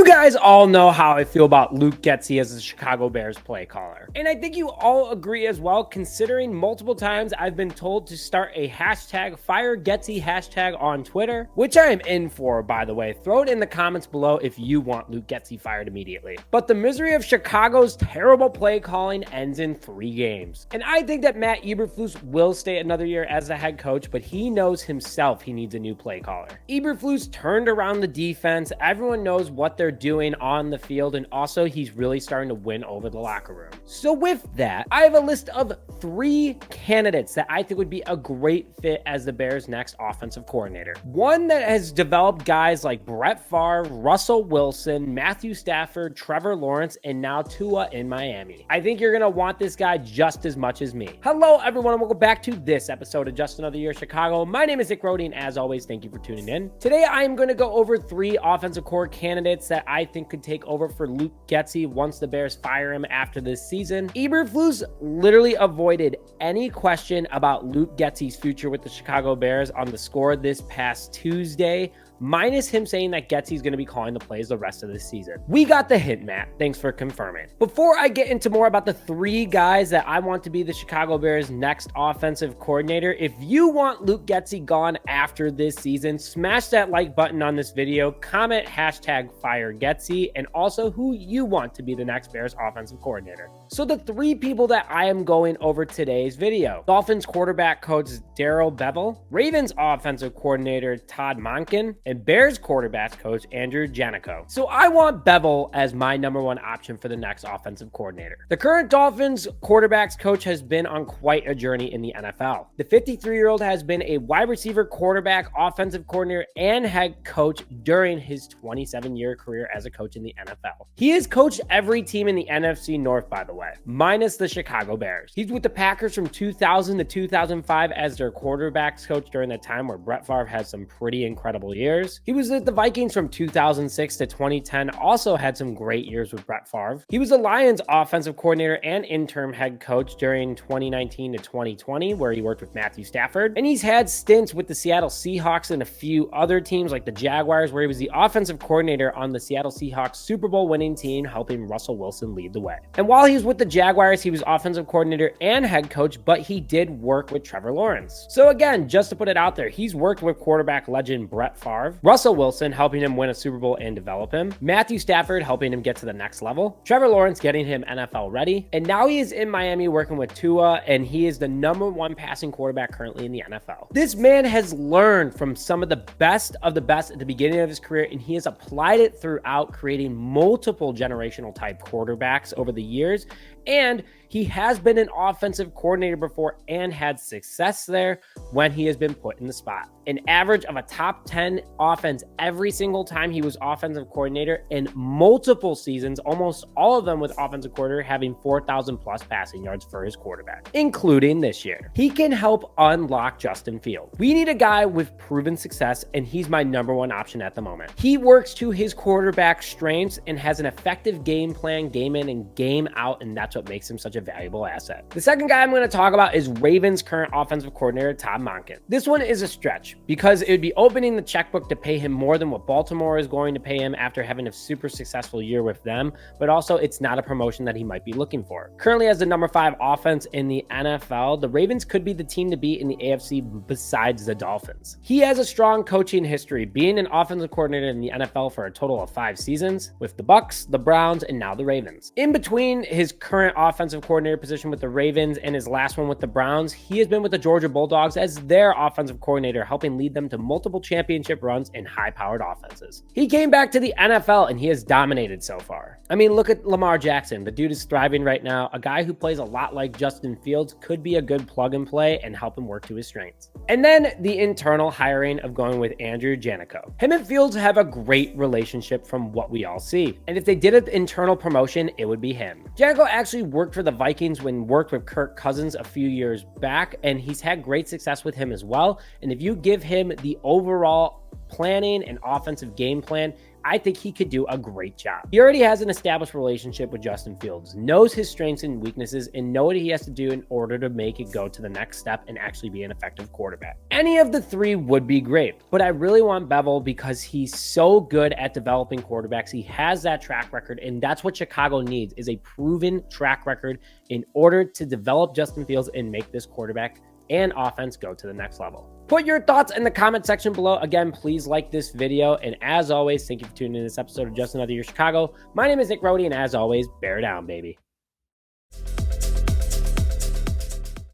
guys all know how I feel about Luke Getsy as the Chicago Bears play caller. And I think you all agree as well, considering multiple times I've been told to start a #FireGetsy hashtag on Twitter, which I am in for, by the way. Throw it in the comments below if you want Luke Getsy fired immediately. But the misery of Chicago's terrible play calling ends in 3 games. And I think that Matt Eberflus will stay another year as the head coach, but he knows himself he needs a new play caller. Eberflus turned around the defense. Everyone knows what they're doing on the field, and also he's really starting to win over the locker room. So with that, I have a list of 3 candidates that I think would be a great fit as the Bears' next offensive coordinator. One that has developed guys like Brett Favre, Russell Wilson, Matthew Stafford, Trevor Lawrence, and now Tua in Miami. I think you're going to want this guy just as much as me. Hello, everyone, and welcome back to this episode of Just Another Year Chicago. My name is Nick Rody, and as always, thank you for tuning in. Today, I am going to go over 3 offensive core candidates that I think could take over for Luke Getsy once the Bears fire him after this season. Eberflus literally avoided any question about Luke Getsy's future with the Chicago Bears on the score this past Tuesday, minus him saying that Getsy's going to be calling the plays the rest of the season. We got the hint, Matt. Thanks for confirming. Before I get into more about the 3 guys that I want to be the Chicago Bears' next offensive coordinator, if you want Luke Getsy gone after this season, smash that like button on this video, comment #FireGetsy, and also who you want to be the next Bears offensive coordinator. So the 3 people that I am going over today's video: Dolphins quarterback coach Darrell Bevell, Ravens offensive coordinator Todd Monken, and Bears quarterbacks coach Andrew Janocko. So I want Bevell as my #1 option for the next offensive coordinator. The current Dolphins quarterbacks coach has been on quite a journey in the NFL. The 53-year-old has been a wide receiver, quarterback, offensive coordinator, and head coach during his 27-year career as a coach in the NFL. He has coached every team in the NFC North, by the way, minus the Chicago Bears. He's with the Packers from 2000 to 2005 as their quarterbacks coach during that time where Brett Favre had some pretty incredible years. He was at the Vikings from 2006 to 2010, also had some great years with Brett Favre. He was the Lions offensive coordinator and interim head coach during 2019 to 2020, where he worked with Matthew Stafford. And he's had stints with the Seattle Seahawks and a few other teams like the Jaguars, where he was the offensive coordinator on the Seattle Seahawks Super Bowl winning team, helping Russell Wilson lead the way. And while he was with the Jaguars, he was offensive coordinator and head coach, but he did work with Trevor Lawrence. So again, just to put it out there, he's worked with quarterback legend Brett Favre, Russell Wilson helping him win a Super Bowl and develop him, Matthew Stafford helping him get to the next level, Trevor Lawrence getting him NFL ready, and now he is in Miami working with Tua, and he is the #1 passing quarterback currently in the NFL. This man has learned from some of the best at the beginning of his career, and he has applied it throughout, creating multiple generational type quarterbacks over the years. And he has been an offensive coordinator before and had success there when he has been put in the spot. An average of a top 10 offense every single time he was offensive coordinator in multiple seasons, almost all of them with offensive coordinator having 4,000 plus passing yards for his quarterback, including this year. He can help unlock Justin Fields. We need a guy with proven success, and he's my #1 option at the moment. He works to his quarterback strengths and has an effective game plan, game in and game out, and that's what makes him such a valuable asset. The second guy I'm going to talk about is Ravens current offensive coordinator Todd Monken. This one is a stretch because it would be opening the checkbook to pay him more than what Baltimore is going to pay him after having a super successful year with them, but also it's not a promotion that he might be looking for. Currently as the #5 offense in the NFL, the Ravens could be the team to beat in the AFC besides the Dolphins. He has a strong coaching history, being an offensive coordinator in the NFL for a total of 5 seasons with the Bucks, the Browns, and now the Ravens. In between his current offensive coordinator position with the Ravens and his last one with the Browns, he has been with the Georgia Bulldogs as their offensive coordinator, helping lead them to multiple championship runs and high-powered offenses. He came back to the NFL and he has dominated so far. I mean, look at Lamar Jackson. The dude is thriving right now. A guy who plays a lot like Justin Fields could be a good plug and play and help him work to his strengths. And then the internal hiring of going with Andrew Janocko. Him and Fields have a great relationship from what we all see. And if they did an internal promotion, it would be him. Janocko actually worked for the Vikings when worked with Kirk Cousins a few years back, and he's had great success with him as well. And if you give him the overall planning and offensive game plan, I think he could do a great job. He already has an established relationship with Justin Fields, knows his strengths and weaknesses, and know what he has to do in order to make it go to the next step and actually be an effective quarterback. Any of the three would be great, but I really want Bevell because he's so good at developing quarterbacks. He has that track record, and that's what Chicago needs, is a proven track record in order to develop Justin Fields and make this quarterback and offense go to the next level. Put your thoughts in the comment section below. Again, please like this video. And as always, thank you for tuning in to this episode of Just Another Year Chicago. My name is Nick Rohde, and as always, bear down, baby.